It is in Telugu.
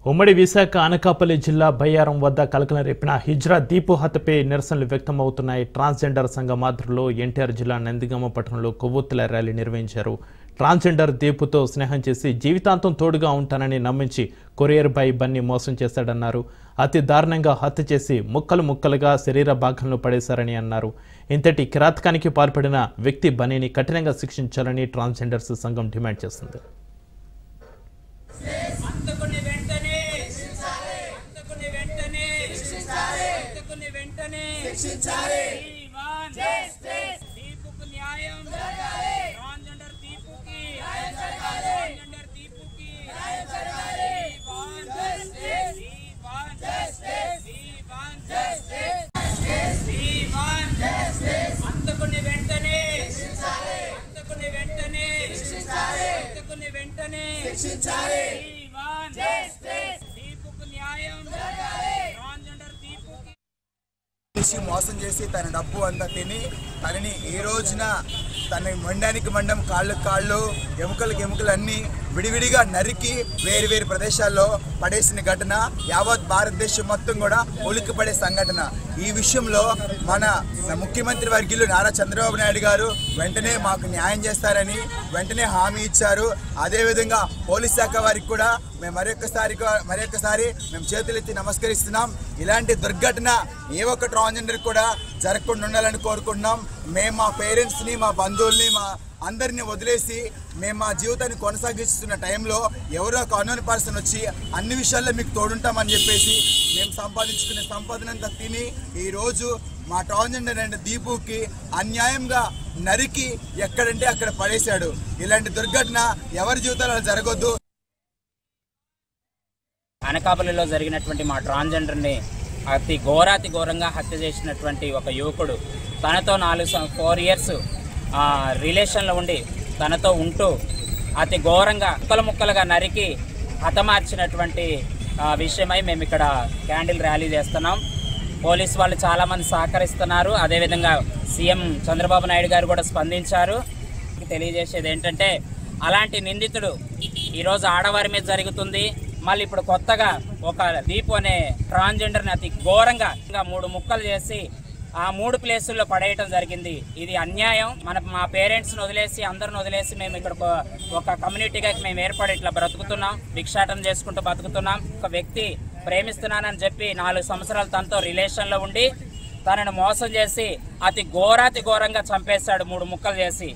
ఉమ్మడి విశాఖ అనకాపల్లి జిల్లా బయ్యారం వద్ద కలకలం రేపిన హిజ్రా దీపు హత్యపై నిరసనలు వ్యక్తమవుతున్నాయి. ట్రాన్స్జెండర్ సంఘ మాధ్రులు ఎన్టీఆర్ జిల్లా నందిగామ పట్టణంలో కొవ్వొత్తుల ర్యాలీ నిర్వహించారు. ట్రాన్స్జెండర్ దీపుతో స్నేహం చేసి జీవితాంతం తోడుగా ఉంటానని నమ్మించి కొరియర్ బాయ్ బన్నీ మోసం చేశాడన్నారు. అతి దారుణంగా హత్య చేసి ముక్కలు ముక్కలుగా శరీర భాగాలను పడేశారని అన్నారు. ఇంతటి కిరాతకానికి పాల్పడిన వ్యక్తి బన్నీని కఠినంగా శిక్షించాలని ట్రాన్స్జెండర్స్ సంఘం డిమాండ్ చేస్తుంది. మోసం చేసి తన డబ్బు అంతా తిని తనని ఈ రోజున తన మండానికి మండం కాళ్ళు ఎముకలు అన్నీ విడివిడిగా నరికి వేరు ప్రదేశాల్లో పడేసిన ఘటన యావత్ భారతదేశం మొత్తం కూడా ఉలిక్కిపడే సంఘటన. ఈ విషయంలో మన ముఖ్యమంత్రి వర్గీయులు నారా చంద్రబాబు నాయుడు గారు వెంటనే మాకు న్యాయం చేస్తారని వెంటనే హామీ ఇచ్చారు. అదేవిధంగా పోలీస్ శాఖ వారికి కూడా మేము మరొకసారి మేము చేతులెత్తి నమస్కరిస్తున్నాం. ఇలాంటి దుర్ఘటన ఏ ఒక్క ట్రాన్స్జెండర్ కూడా జరగకుండా ఉండాలని కోరుకుంటున్నాం. మేము మా పేరెంట్స్ని, మా బంధువుల్ని, మా అందరినీ వదిలేసి మేము మా జీవితాన్ని కొనసాగిస్తున్న టైంలో ఎవరో ఒక అన్నోన్ పర్సన్ వచ్చి అన్ని విషయాల్లో మీకు తోడుంటామని చెప్పేసి మేము సంపాదించుకునే సంపాదనంతా తిని ఈరోజు మా ట్రాన్స్జెండర్ అండ్ దీపుకి అన్యాయంగా నరికి ఎక్కడంటే అక్కడ పడేశాడు. ఇలాంటి దుర్ఘటన ఎవరి జీవితాల్లో జరగొద్దు. అనకాపల్లిలో జరిగినటువంటి మా ట్రాన్స్జెండర్ని అతి ఘోరంగా హత్య చేసినటువంటి ఒక యువకుడు తనతో 4 ఇయర్స్ రిలేషన్లో ఉండి తనతో ఉంటూ అతి ఘోరంగా ముక్కలుగా నరికి హతమార్చినటువంటి విషయమై మేము ఇక్కడ క్యాండిల్ ర్యాలీ చేస్తున్నాం. పోలీస్ వాళ్ళు చాలామంది సహకరిస్తున్నారు. అదేవిధంగా సీఎం చంద్రబాబు నాయుడు గారు కూడా స్పందించారు. తెలియజేసేది ఏంటంటే అలాంటి నిందితుడు ఈరోజు ఆడవారి మీద జరుగుతుంది. మళ్ళీ ఇప్పుడు కొత్తగా ఒక దీపు అనే ట్రాన్స్జెండర్ని అతి ఘోరంగా 3 ముక్కలు చేసి ఆ 3 ప్లేసుల్లో పడేయటం జరిగింది. ఇది అన్యాయం. మా పేరెంట్స్ని వదిలేసి అందరిని వదిలేసి మేము ఇక్కడ ఒక కమ్యూనిటీగా మేము ఏర్పడి ఇట్లా బ్రతుకుతున్నాం, భిక్షాటన చేసుకుంటూ బతుకుతున్నాం. ఒక వ్యక్తి ప్రేమిస్తున్నానని చెప్పి 4 సంవత్సరాలు తనతో రిలేషన్లో ఉండి తనను మోసం చేసి అతి ఘోరంగా చంపేశాడు 3 ముక్కలు చేసి.